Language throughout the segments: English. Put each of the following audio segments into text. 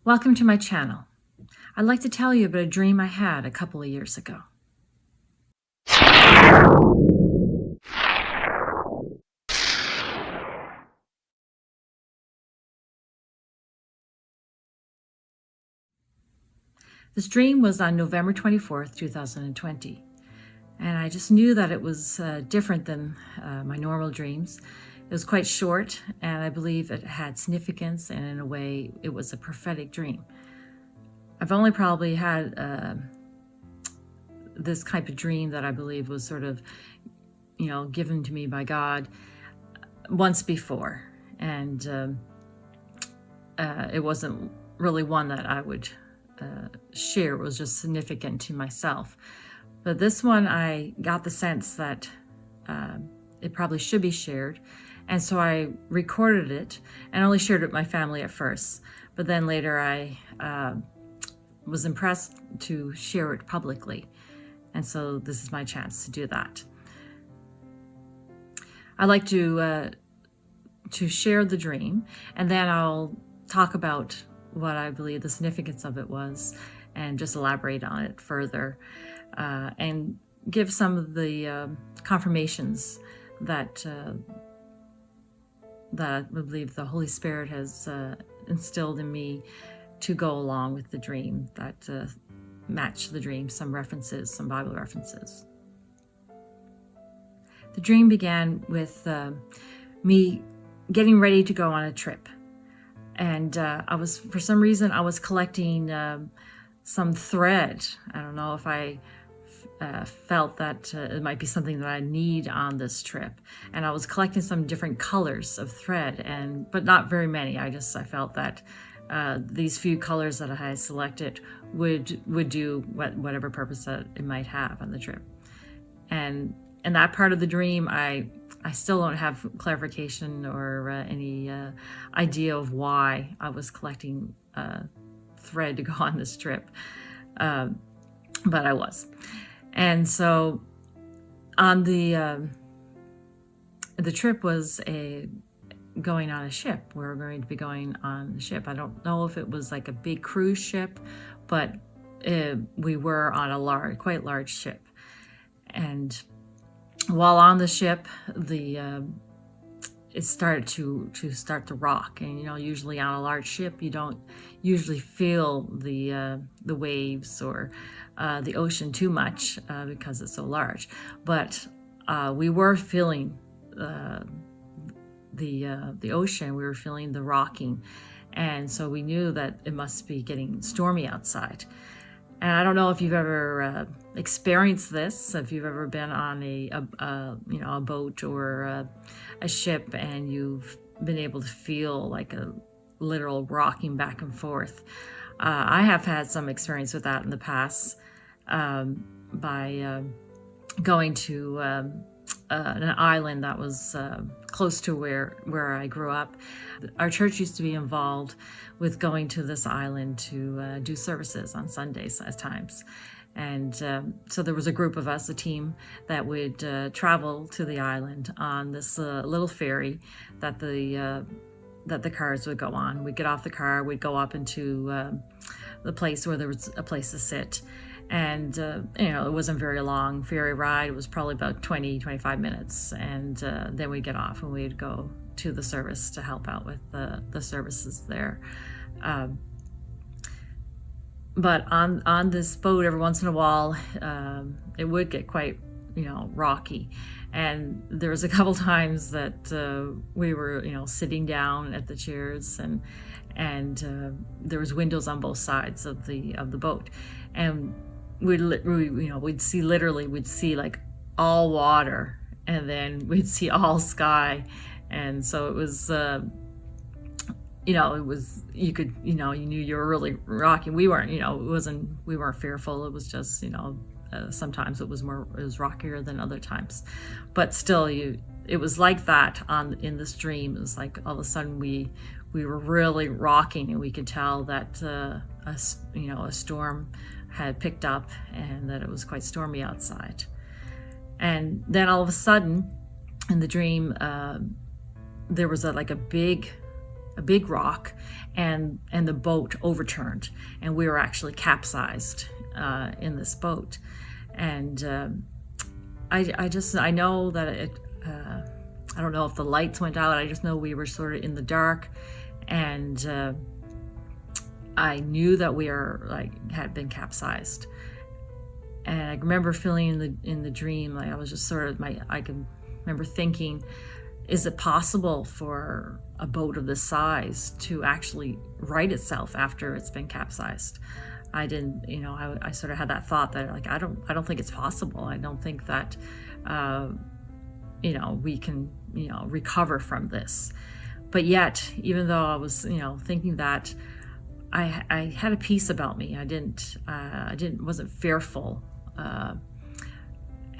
Welcome to my channel. I'd like to tell you about a dream I had a couple of years ago. This dream was on November 24th, 2020, and I just knew that it was different than my normal dreams. It was quite short, and I believe it had significance, and in a way, it was a prophetic dream. I've only probably had this type of dream that I believe was sort of, given to me by God once before, and it wasn't really one that I would share. It was just significant to myself. But this one, I got the sense that it probably should be shared. And so I recorded it and only shared it with my family at first. But then later I was impressed to share it publicly. And so this is my chance to do that. I'd like to share the dream, and then I'll talk about what I believe the significance of it was and just elaborate on it further and give some of the confirmations that I believe the Holy Spirit has instilled in me to go along with the dream, that match the dream, some references, some Bible references. The dream began with me getting ready to go on a trip. And for some reason, I was collecting some thread. I don't know if I felt that it might be something that I need on this trip. And I was collecting some different colors of thread, but not very many. I felt that these few colors that I had selected would do whatever purpose that it might have on the trip. And in that part of the dream, I still don't have clarification or any idea of why I was collecting thread to go on this trip, but I was. And so on the trip was going on a ship. We were going to be going on a ship. I don't know if it was like a big cruise ship, but we were on a quite large ship. And while on the ship, it started to rock, and usually on a large ship you don't usually feel the waves or the ocean too much because it's so large. But we were feeling the ocean. We were feeling the rocking, and so we knew that it must be getting stormy outside. And I don't know if you've ever experienced this, if you've ever been on a boat or a ship and you've been able to feel like a literal rocking back and forth. I have had some experience with that in the past by going to an island that was close to where I grew up. Our church used to be involved with going to this island to do services on Sundays at times. And so there was a group of us, a team, that would travel to the island on this little ferry that the cars would go on. We'd get off the car, we'd go up into the place where there was a place to sit. And, it wasn't very long ferry ride. It was probably about 20-25 minutes. And then we'd get off and we'd go to the service to help out with the services there. But on this boat, every once in a while, it would get quite, rocky. And there was a couple times that we were, sitting down at the chairs, and there was windows on both sides of the boat, and we'd see like all water, and then we'd see all sky, and so it was. It was, you knew you were really rocking. We weren't, we weren't fearful. It was just, sometimes it was rockier than other times, but still it was like that in this dream. It was like all of a sudden we were really rocking, and we could tell that, a storm had picked up and that it was quite stormy outside. And then all of a sudden in the dream, there was a big a big rock, and the boat overturned, and we were actually capsized in this boat. And I know that it. I don't know if the lights went out. I just know we were sort of in the dark, and I knew that we had been capsized. And I remember feeling in the dream, like I was just sort of I can remember thinking, is it possible for a boat of this size to actually right itself after it's been capsized? I didn't, I sort of had that thought that like, I don't think it's possible. I don't think that, we can, recover from this. But yet, even though I was, thinking that, I had a peace about me. Wasn't fearful. And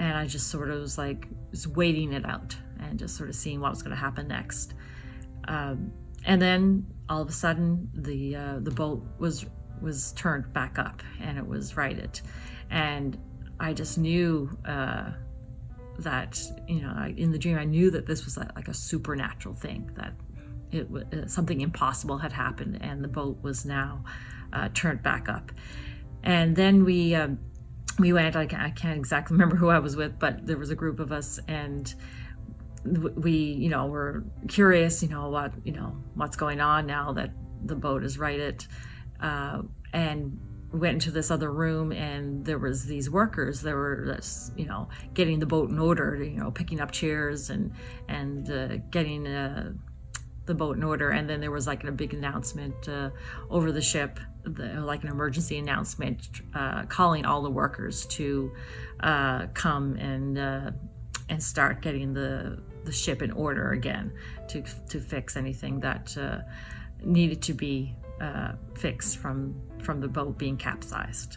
I just sort of was waiting it out and just sort of seeing what was going to happen next. And then all of a sudden the boat was turned back up and it was righted. And I just knew, that, in the dream, I knew that this was like a supernatural thing, that something impossible had happened, and the boat was now turned back up. And then we went. I can't exactly remember who I was with, but there was a group of us, and we, were curious, what's going on now that the boat is righted, and went into this other room, and there was these workers that were, getting the boat in order, picking up chairs and getting the boat in order. And then there was like a big announcement over the ship, like an emergency announcement, calling all the workers to come and start getting the ship in order again, to fix anything that needed to be fixed from the boat being capsized.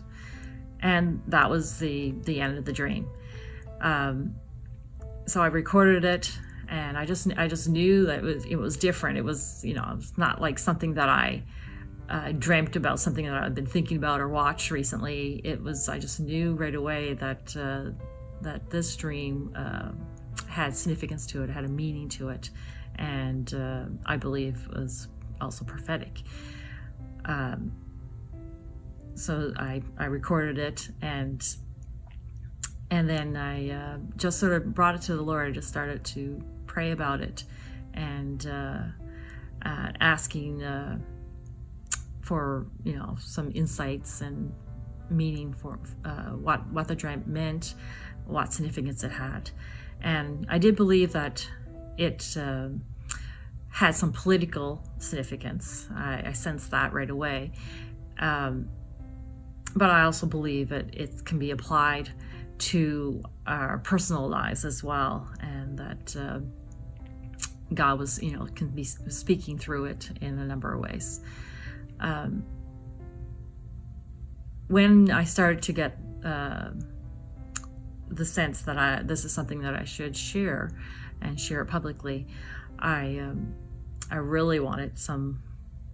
And that was the end of the dream. So I recorded it, and I just knew that it was different. It was, it's not like something that I dreamt about, something that I've been thinking about or watched recently. I just knew right away that this dream had significance to it, had a meaning to it, and I believe was also prophetic. So I recorded it, and then I just sort of brought it to the Lord. I just started to pray about it, and asking for some insights and meaning for what the dream meant, what significance it had. And I did believe that it had some political significance. I sensed that right away. But I also believe that it can be applied to our personal lives as well, and that God was, can be speaking through it in a number of ways. When I started to get the sense that this is something that I should share and share it publicly, I really wanted some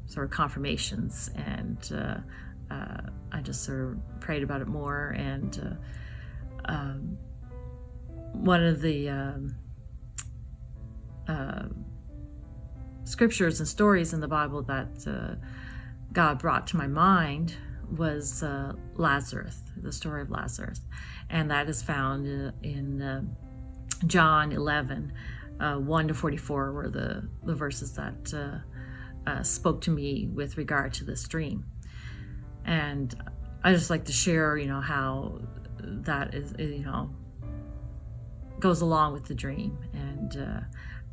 sort of confirmations, and I just sort of prayed about it more. And one of the scriptures and stories in the Bible that God brought to my mind was Lazarus, the story of Lazarus. And that is found in John 11, 1 to 44, were the verses that spoke to me with regard to this dream. And I just like to share, how that is, goes along with the dream, and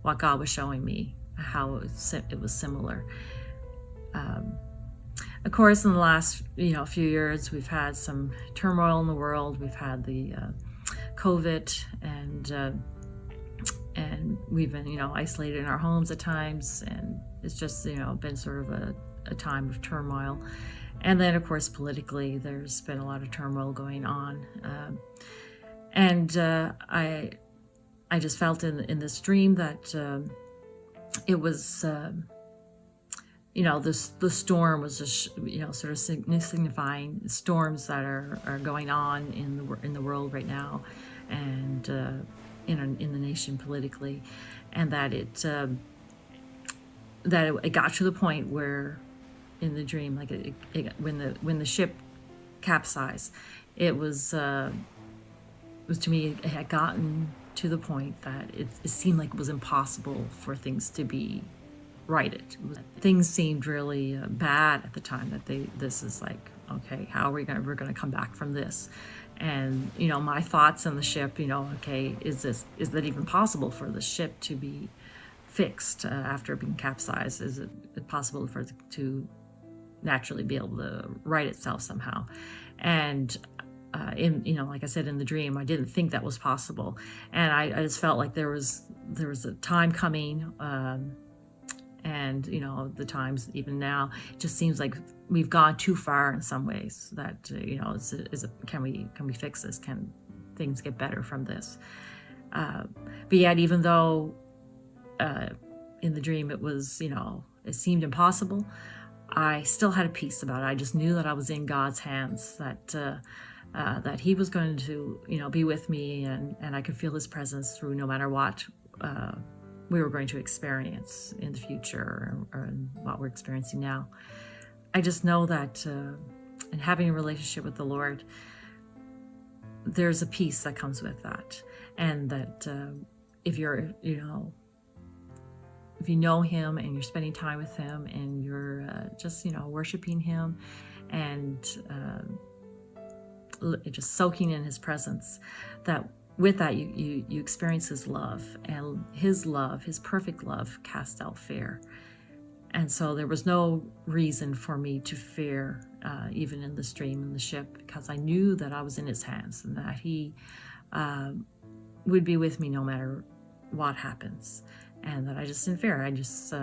what God was showing me, how it was similar. Of course, in the last, few years, we've had some turmoil in the world. We've had the COVID, and we've been, isolated in our homes at times, and it's just, been sort of a time of turmoil. And then, of course, politically, there's been a lot of turmoil going on. And I just felt in this dream that it was, the storm was just, sort of signifying storms that are going on in the world right now, and in the nation politically, and that that it got to the point where in the dream, like when the ship capsized, it was to me, it had gotten to the point that it seemed like it was impossible for things to be righted. Things seemed really bad at the time. That this is like, okay, how are we're gonna come back from this? And my thoughts on the ship, okay, is that even possible for the ship to be fixed after being capsized? Is it possible for it to naturally be able to right itself somehow? And like I said, in the dream, I didn't think that was possible, and I just felt like there was a time coming, and the times even now, it just seems like we've gone too far in some ways. That can we fix this? Can things get better from this? But yet, even though in the dream it was, it seemed impossible, I still had a peace about it. I just knew that I was in God's hands, that He was going to, be with me, and I could feel His presence through no matter what we were going to experience in the future, or what we're experiencing now. I just know that in having a relationship with the Lord, there's a peace that comes with that, and that if you're, if you know Him and you're spending time with Him and you're just, worshiping Him and just soaking in His presence, that with that you experience His love, and His love, His perfect love, casts out fear. And so there was no reason for me to fear, even in the stream in the ship, because I knew that I was in His hands, and that He would be with me no matter what happens, and that I just didn't fear. I just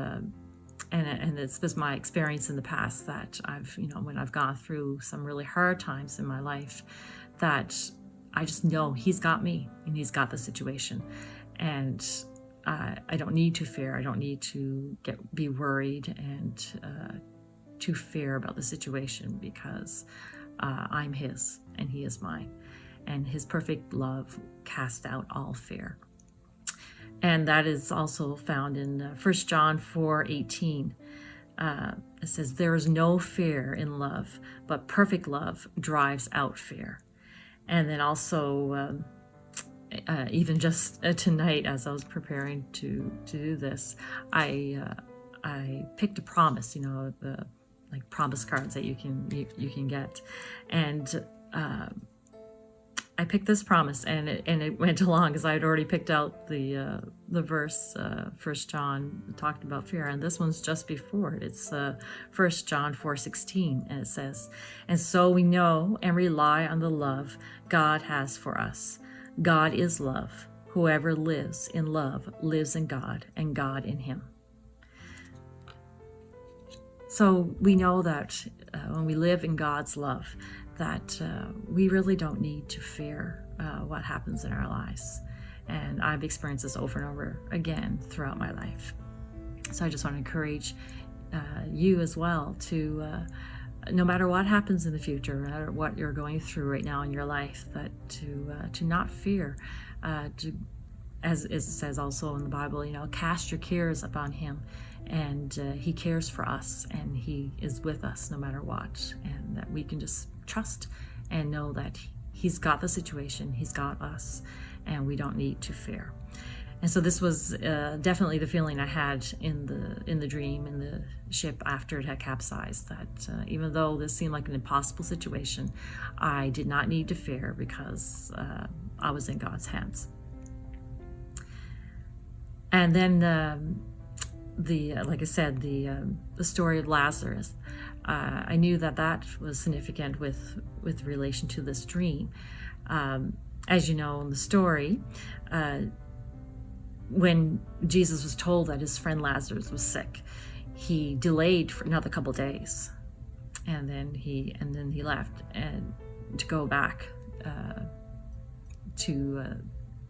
and it's been my experience in the past that I've, when I've gone through some really hard times in my life, that I just know He's got me and He's got the situation, and I don't need to fear. I don't need to be worried and to fear about the situation, because I'm His and He is mine, and His perfect love casts out all fear. And that is also found in 1 John 4:18. It says, "There is no fear in love, but perfect love drives out fear." And then also, even just tonight, as I was preparing to do this, I picked a promise, the like promise cards that you can get, and I picked this promise, and it went along, because I had already picked out the verse. 1 John talked about fear, and this one's just before it. It's 1 John 4:16, and it says, "And so we know and rely on the love God has for us. God is love. Whoever lives in love lives in God, and God in him." So we know that when we live in God's love, that we really don't need to fear what happens in our lives. And I've experienced this over and over again throughout my life. So I just want to encourage you as well to, no matter what happens in the future, no matter what you're going through right now in your life, that to not fear, as it says also in the Bible, cast your cares upon him, and he cares for us, and he is with us no matter what, and that we can just trust and know that he's got the situation, he's got us, and we don't need to fear. And so this was definitely the feeling I had in the dream, in the ship after it had capsized, that even though this seemed like an impossible situation, I did not need to fear, because I was in God's hands. And then like I said, the story of Lazarus, I knew that was significant with relation to this dream. As you know, in the story, when Jesus was told that his friend Lazarus was sick, he delayed for another couple days, and then he left and to go back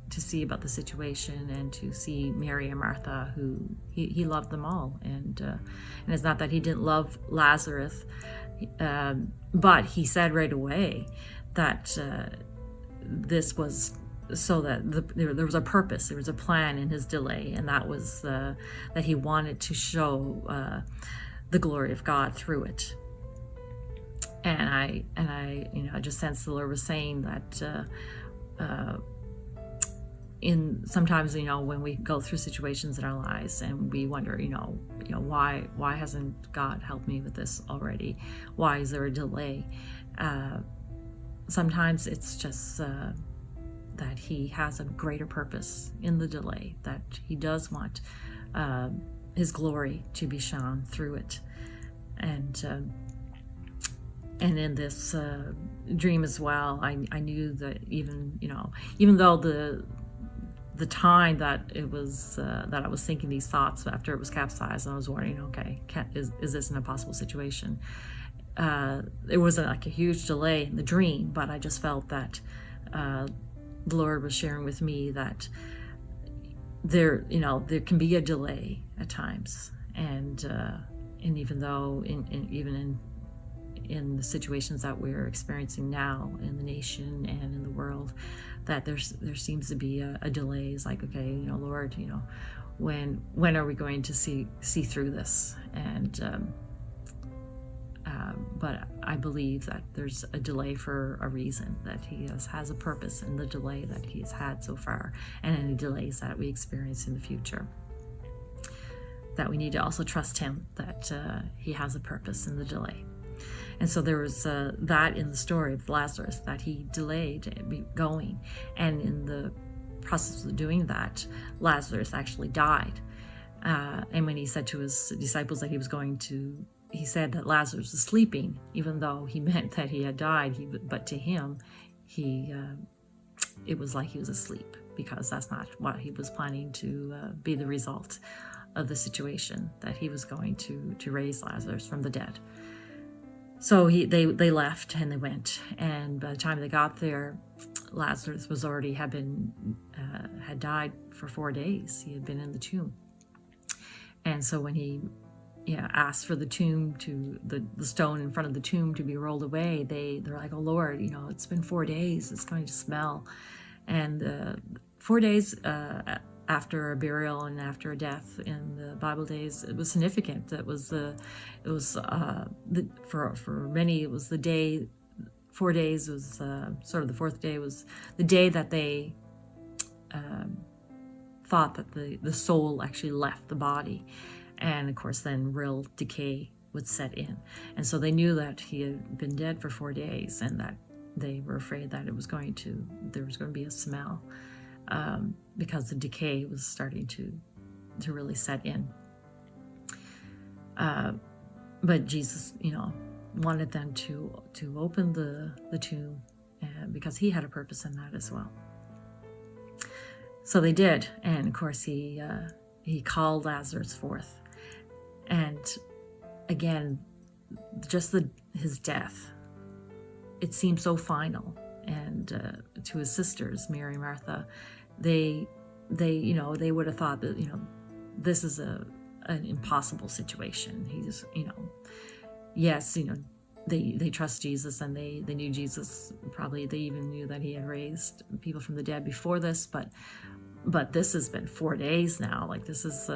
to see about the situation, and to see Mary and Martha, who he loved them all, and it's not that he didn't love Lazarus, but he said right away that this was so that there was a purpose, there was a plan in his delay, and that was that he wanted to show the glory of God through it. And I I just sensed the Lord was saying that in sometimes, when we go through situations in our lives and we wonder, why hasn't God helped me with this already? Why is there a delay? Sometimes it's just that he has a greater purpose in the delay, that he does want his glory to be shown through it. And in this dream as well, I knew that even though the time that it was that I was thinking these thoughts after it was capsized, and I was wondering, okay, is this an impossible situation? It wasn't like a huge delay in the dream, but I just felt that the Lord was sharing with me that there can be a delay at times, and even though even in the situations that we're experiencing now in the nation and in the world, that there seems to be a delay. It's like, okay, Lord, when are we going to see through this? And but I believe that there's a delay for a reason, that he has a purpose in the delay that he's had so far, and any delays that we experience in the future, that we need to also trust him, that he has a purpose in the delay. And so there was that in the story of Lazarus, that he delayed going, and in the process of doing that, Lazarus actually died. And when he said to his disciples that he said that Lazarus was sleeping, even though he meant that he had died. But to him, it was like he was asleep, because that's not what he was planning to be the result of the situation, that he was going to raise Lazarus from the dead. So they left and they went, and by the time they got there, Lazarus was already had died for 4 days. He had been in the tomb. And so when he asked for the tomb the stone in front of the tomb to be rolled away, they're like, oh Lord, it's been 4 days, it's going to smell. And 4 days after a burial and after a death in the Bible days, it was significant. For many, it was the day. 4 days was sort of the fourth day was the day that they thought that the soul actually left the body, and of course then real decay would set in. And so they knew that he had been dead for 4 days, and that they were afraid that there was going to be a smell. Because the decay was starting to really set in. But Jesus, wanted them to open the tomb, because he had a purpose in that as well. So they did, and of course he called Lazarus forth. And again, just his death, it seemed so final. And to his sisters, Mary and Martha, they would have thought that this is an impossible situation. He's yes, they trust Jesus, and they knew Jesus. Probably they even knew that he had raised people from the dead before this, but this has been 4 days now. Like, this is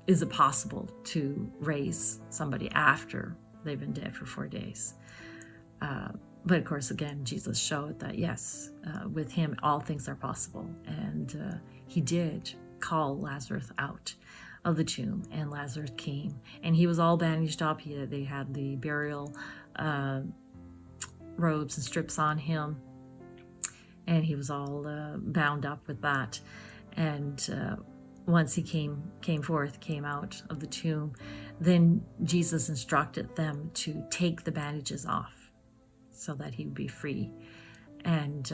is it possible to raise somebody after they've been dead for 4 days? But of course, again, Jesus showed that yes, with him all things are possible, and he did call Lazarus out of the tomb, and Lazarus came, and he was all bandaged up. They had the burial robes and strips on him, and he was all bound up with that. And once he came out of the tomb, then Jesus instructed them to take the bandages off, so that he would be free. And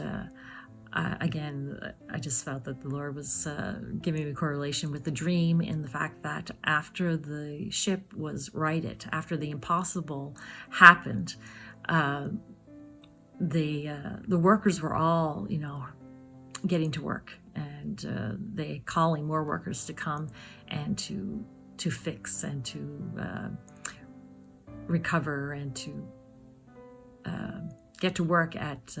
again, I just felt that the Lord was giving me a correlation with the dream, in the fact that after the ship was righted, after the impossible happened, the workers were all, getting to work, and they calling more workers to come and to fix and to recover and to get to work at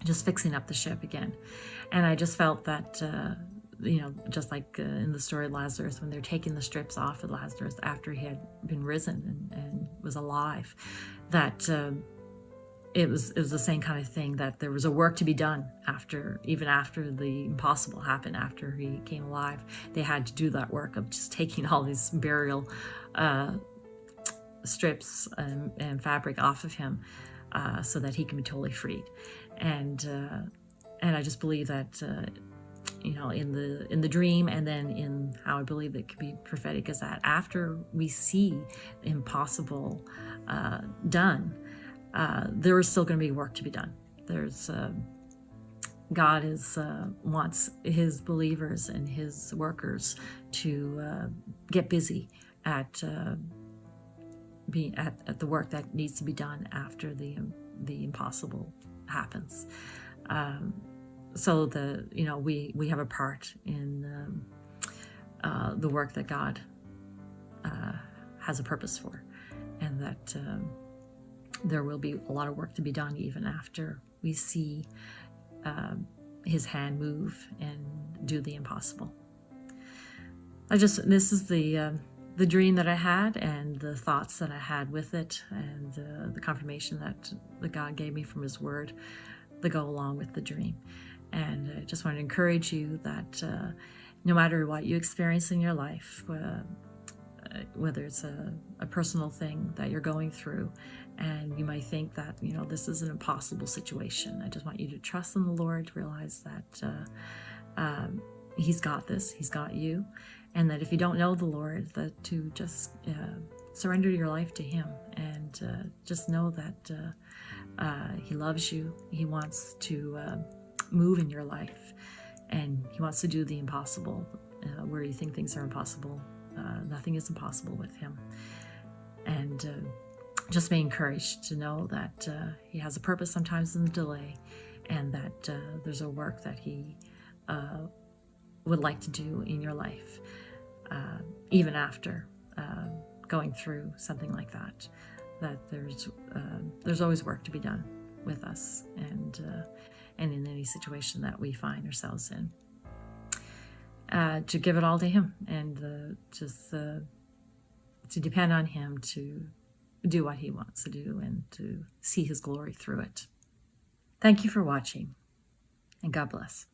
just fixing up the ship again. And I just felt that, just like in the story of Lazarus, when they're taking the strips off of Lazarus after he had been risen and was alive, that it was the same kind of thing, that there was a work to be done even after the impossible happened, after he came alive. They had to do that work of just taking all these burial strips and fabric off of him so that he can be totally freed. And I just believe that in the dream, and then in how I believe it could be prophetic, is that after we see the impossible done, there is still going to be work to be done. God wants his believers and his workers to get busy at the work that needs to be done after the impossible happens. So we have a part in the work that God has a purpose for, and that there will be a lot of work to be done even after we see his hand move and do the impossible. This is the dream that I had, and the thoughts that I had with it, and the confirmation that God gave me from his word that go along with the dream. And I just want to encourage you that no matter what you experience in your life, whether it's a personal thing that you're going through, and you might think that, this is an impossible situation, I just want you to trust in the Lord, realize that he's got this, he's got you, and that if you don't know the Lord, that to just surrender your life to him, and just know that he loves you. He wants to move in your life, and he wants to do the impossible. Where you think things are impossible, nothing is impossible with him. And just be encouraged to know that he has a purpose sometimes in the delay, and that there's a work that he would like to do in your life, even after going through something like that. That there's always work to be done with us, and in any situation that we find ourselves in, to give it all to him, and just to depend on him to do what he wants to do, and to see his glory through it. Thank you for watching, and God bless.